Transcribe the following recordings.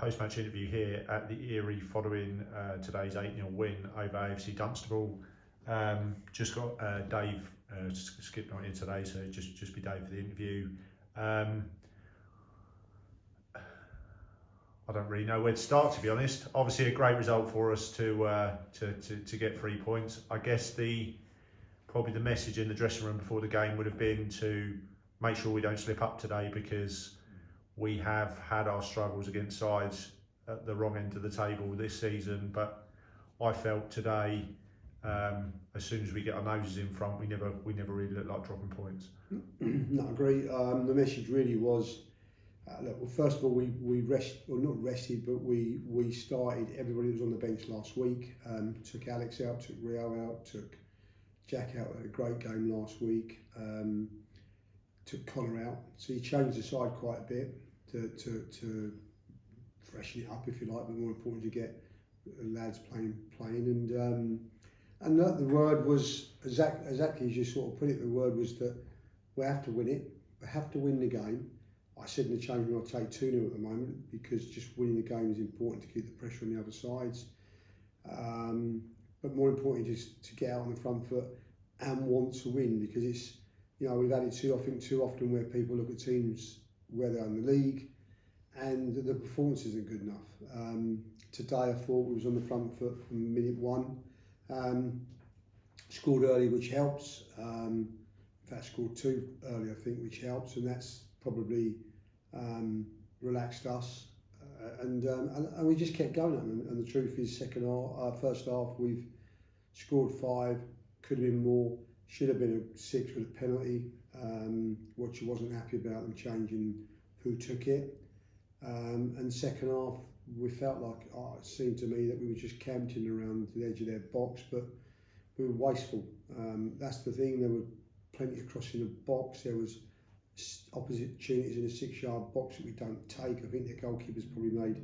post-match interview here at the Erie following today's 8-0 win over AFC Dunstable. Just got Dave skipped on here today, so just be Dave for the interview. I don't really know where to start, to be honest. Obviously, a great result for us to get 3 points. I guess probably the message in the dressing room before the game would have been to make sure we don't slip up today, because we have had our struggles against sides at the wrong end of the table this season. But I felt today, as soon as we get our noses in front, we never really looked like dropping points. No, I agree. The message really was, look, well, first of all, we not rested, but we started everybody that was on the bench last week. Took Alex out, took Rio out, took Jack out, had a great game last week. Took Connor out, so he changed the side quite a bit to freshen it up, if you like, but more important to get lads playing. And the word was exactly as you sort of put it. The word was that we have to win it. We have to win the game. I said in the change room I'll take 2-0 at the moment, because just winning the game is important to keep the pressure on the other sides. But more important is to get out on the front foot and want to win, because it's, you know, we've had it too often where people look at teams where they're in the league and the performance isn't good enough. Today I thought we was on the front foot from minute one. Scored early, which helps. In fact, scored 2 early, I think, which helps, and that's probably relaxed us. And we just kept going at them. And the truth is, first half, we've scored 5, could have been more. Should have been a 6 with a penalty, which I wasn't happy about them changing who took it. And second half, we felt like, it seemed to me that we were just camping around the edge of their box, but we were wasteful. That's the thing. There were plenty of crossing the box. There was opportunities in a 6-yard box that we don't take. I think the goalkeeper's probably made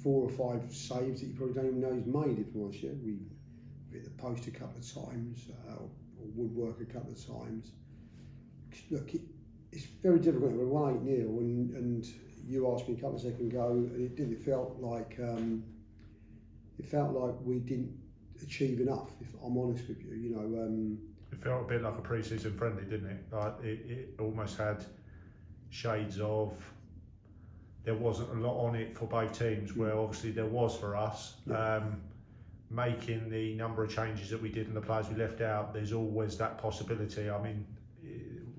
4 or 5 saves that you probably don't even know he's made, if I'm honest. Yeah? We hit the post a couple of times, or woodwork a couple of times. Look, it's very difficult. We're 1-8-0, and you asked me a couple of seconds ago, and it felt like we didn't achieve enough, if I'm honest with you. You know, it felt a bit like a pre-season friendly, didn't it? Like it almost had shades of, there wasn't a lot on it for both teams, where obviously there was for us. Yeah. Making the number of changes that we did and the players we left out, there's always that possibility. I mean,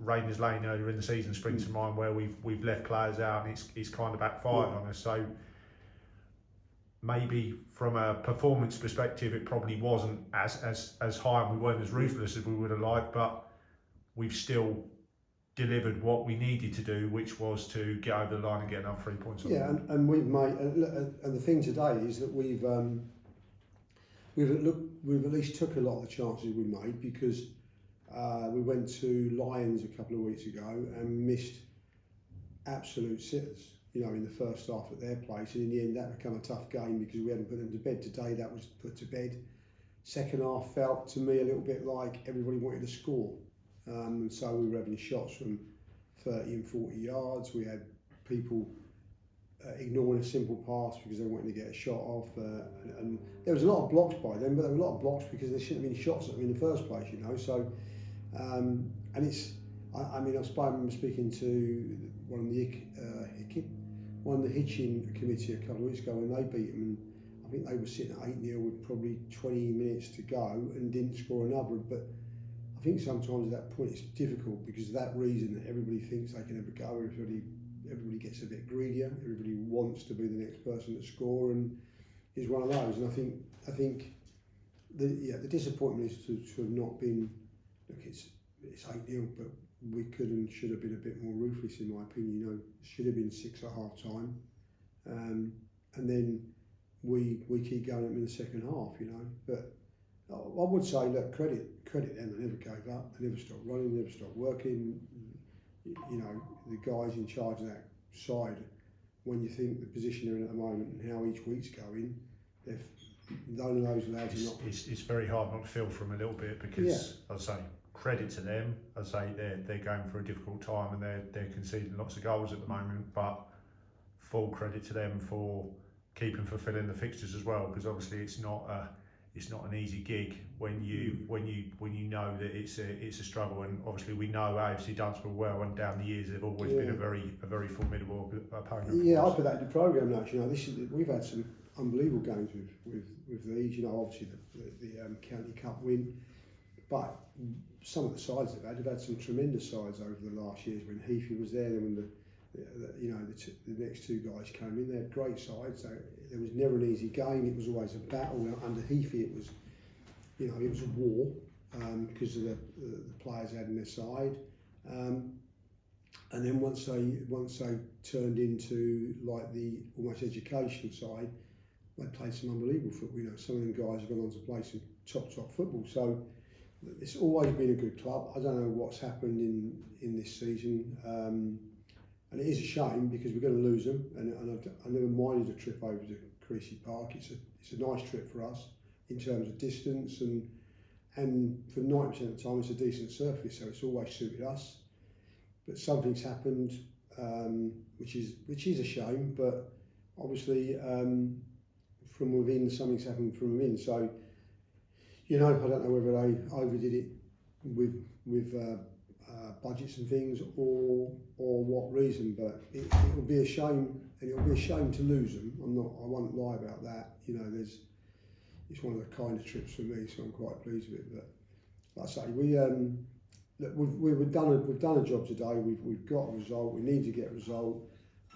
Raiders Lane earlier in the season springs to mind, where we've left players out and it's kind of backfired on us. So maybe from a performance perspective, it probably wasn't as high, and we weren't as ruthless as we would have liked, but we've still delivered what we needed to do, which was to get over the line and get another 3 points. Yeah, and we've made, and the thing today is that we've at least took a lot of the chances we made, because we went to Lions a couple of weeks ago and missed absolute sitters, you know, in the first half at their place, and in the end that became a tough game because we hadn't put them to bed. Today that was put to bed. Second half felt to me a little bit like everybody wanted to score, and so we were having shots from 30 and 40 yards. We had people ignoring a simple pass because they wanted to get a shot off, and there was a lot of blocks by them, but there were a lot of blocks because there shouldn't have been shots at them in the first place, you know. So, and it's, I mean, I was speaking to one of the Hitchin committee a couple of weeks ago when they beat them, and I think they were sitting at 8-0 with probably 20 minutes to go and didn't score another. But I think sometimes at that point it's difficult because of that reason, that everybody thinks they can have a go. Everybody gets a bit greedier. Everybody wants to be the next person to score, and is one of those. And I think the disappointment is to have not been. Look, it's 8-0, but we could and should have been a bit more ruthless, in my opinion. You know, it should have been 6 at half time, and then we keep going in the second half. You know, but I would say, look, credit them. They never gave up. They never stopped running. They never stopped working. You know, the guys in charge of that side, when you think the position they're in at the moment and how each week's going, none of those lads are not. It's very hard not to feel for them a little bit, because I'd say credit to them. I'd say they're going through a difficult time and they're conceding lots of goals at the moment, but full credit to them for keeping fulfilling the fixtures as well, because obviously it's not an easy gig when you know that it's a struggle, and obviously we know AFC Dunstable well, and down the years they've always been a very formidable opponent. Yeah, I put that in the programme now. You know, we've had some unbelievable games with these. You know, obviously the County Cup win, but some of the sides they've had some tremendous sides over the last years. When Heafy was there, then when the next two guys came in, they had great sides. There was never an easy game. It was always a battle. Under Heafy, it was a war because of the players they had on their side. And then once they turned into like the almost education side, they played some unbelievable football. You know, some of them guys have gone on to play some top football. So it's always been a good club. I don't know what's happened in this season. And it is a shame because we're going to lose them. And I never minded a trip over to Creasy Park. It's a nice trip for us in terms of distance, and for 90% of the time it's a decent surface, so it's always suited us. But something's happened, which is a shame. But obviously, from within, something's happened from within. So, I don't know whether they overdid it with budgets and things, or what reason, but it will be a shame, and it will be a shame to lose them. I won't lie about that. It's one of the kinder trips for me, so I'm quite pleased with it. But like I say, we've done a job today. We've got a result. We need to get a result.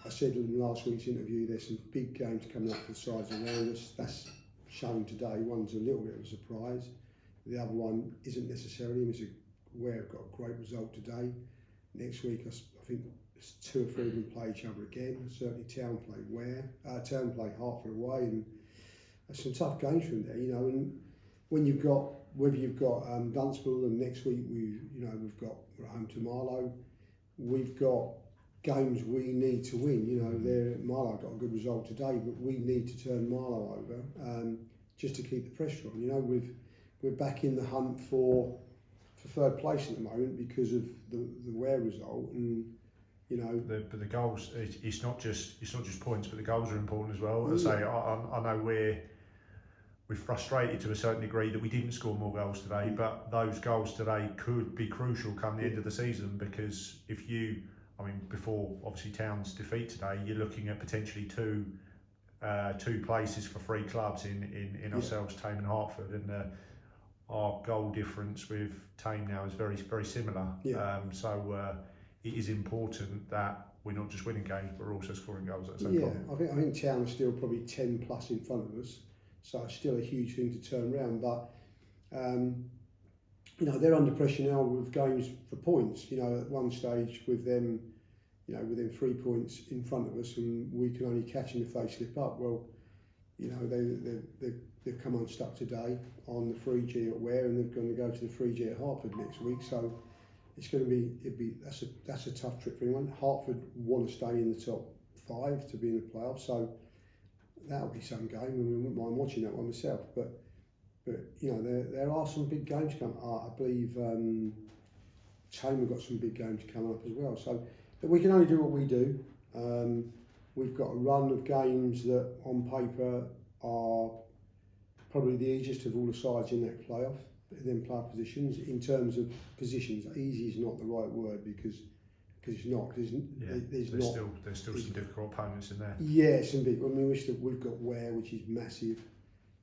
I said in last week's interview, there's some big games coming up for the sides around us. That's shown today. One's a little bit of a surprise. The other one isn't necessarily. We've got a great result today. Next week, I think it's 2 or 3 of them play each other again. Certainly, Town play Hertford away, and there's some tough games from there. And when whether you've got Dunstable, and next week we're home to Marlow. We've got games we need to win. Marlow got a good result today, but we need to turn Marlow over just to keep the pressure on. We're back in the hunt for third place at the moment because of the Ware result, and But the goals, it's not just points, but the goals are important as well. As I say, I know we're frustrated to a certain degree that we didn't score more goals today, but those goals today could be crucial come the end of the season, because before obviously Town's defeat today, you're looking at potentially two places for 3 clubs in ourselves, Tame and Hertford, and our goal difference with Tame now is very, very similar. So it is important that we're not just winning games, but we're also scoring goals at the same time. I think Town is still probably 10 plus in front of us, so it's still a huge thing to turn around. But they're under pressure now with games for points. At one stage with them, within 3 points in front of us, and we can only catch them if they slip up. Well, they've come unstuck today on the 3G at Ware, and they're going to go to the 3G at Hertford next week. So it's going to be that's a tough trip for anyone. Hertford want to stay in the top 5 to be in the playoffs, so that'll be some game, and we wouldn't mind watching that one myself. But there are some big games coming up. I believe Tame have got some big games coming up as well. So but we can only do what we do. We've got a run of games that on paper are probably the easiest of all the sides in that playoff positions. In terms of positions, easy is not the right word because it's not. There's still some difficult opponents in there. Yeah, some big. We've got Ware, which is massive,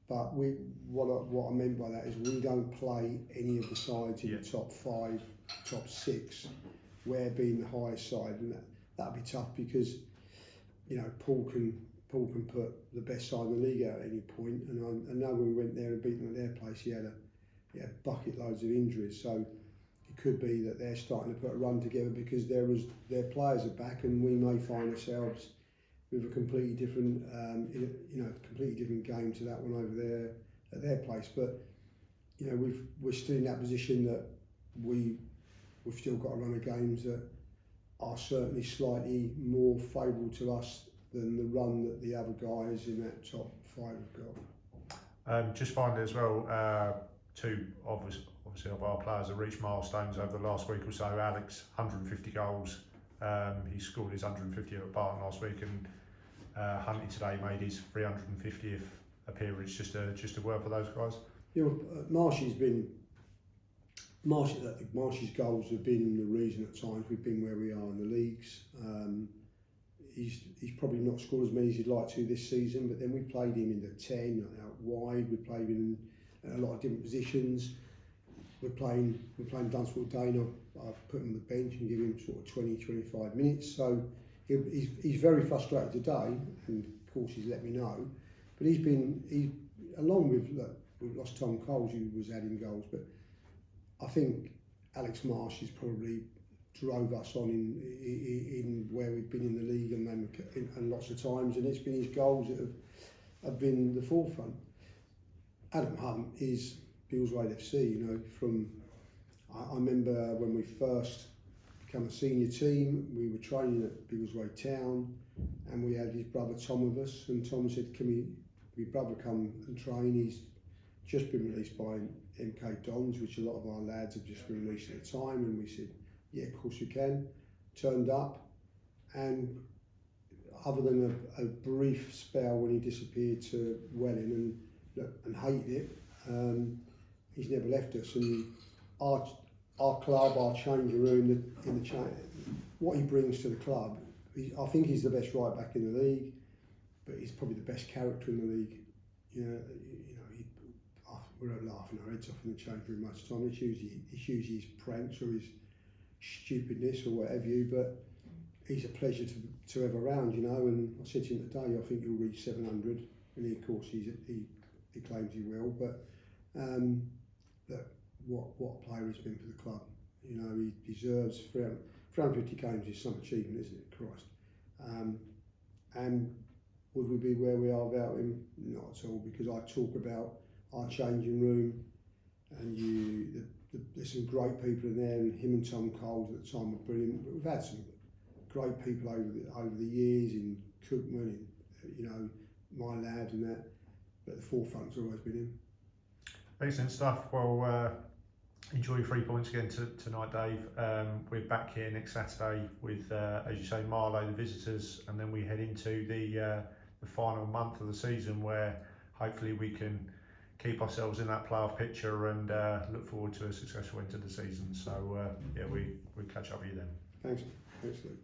but what I meant by that is we don't play any of the sides in the top 5, top 6. Ware being the highest side, and that'll be tough because Paul can put the best side in the league out at any point, and I know when we went there and beat them at their place, he had bucket loads of injuries, so it could be that they're starting to put a run together because their players are back, and we may find ourselves with a completely different game to that one over there at their place. But we're still in that position that we've still got a run of games that are certainly slightly more favourable to us than the run that the other guys in that top 5 have got. Just finally as well, 2 obviously of our players have reached milestones over the last week or so. Alex, 150 goals. He scored his 150th at Barton last week, and Huntley today made his 350th appearance. Just a word for those guys. You know, Marshy's goals have been the reason at times we've been where we are in the leagues. He's probably not scored as many as he'd like to this season, but then we played him in the 10 out wide. We played him in a lot of different positions. We're playing Dunstable today, and I've put him on the bench and give him sort of 20-25 minutes. So he's very frustrated today, and of course he's let me know. But he's along with, look, we've lost Tom Coles, who was adding goals, but I think Alex Marsh has probably drove us on in where we've been in the league and lots of times, and it's been his goals that have been the forefront. Adam Hunt is Biggleswade FC. You know, I remember when we first became a senior team, we were training at Biggleswade Town, and we had his brother Tom with us, and Tom said, "Can my brother come and train?" He's just been released by MK Dons, which a lot of our lads have just been released at the time, and we said, yeah, of course you can. Turned up, and other than a brief spell when he disappeared to Welling and hated it, he's never left us. And our club, our changing room, what he brings to the club, I think he's the best right back in the league, but he's probably the best character in the league. We're laughing our heads off in the change room most of the time. It's usually his pranks or his stupidness or whatever but he's a pleasure to have around, you know. And I said to him today, I think he'll reach 700, and of course he claims he will. But look, what a player he's been for the club. You know, he deserves 350 games is some achievement, isn't it? Christ. And would we be where we are without him? Not at all, because I talk about our changing room, and there's some great people in there, and him and Tom Coles at the time were brilliant. But we've had some great people over the years in Cookman, you know, my lad and that. But the forefront's always been him. Excellent stuff. Well, enjoy your 3 points again tonight, Dave. We're back here next Saturday with, as you say, Marlow, the visitors, and then we head into the final month of the season, where hopefully we can keep ourselves in that playoff picture and look forward to a successful end to the season. So yeah, we catch up with you then. Thanks, Luke.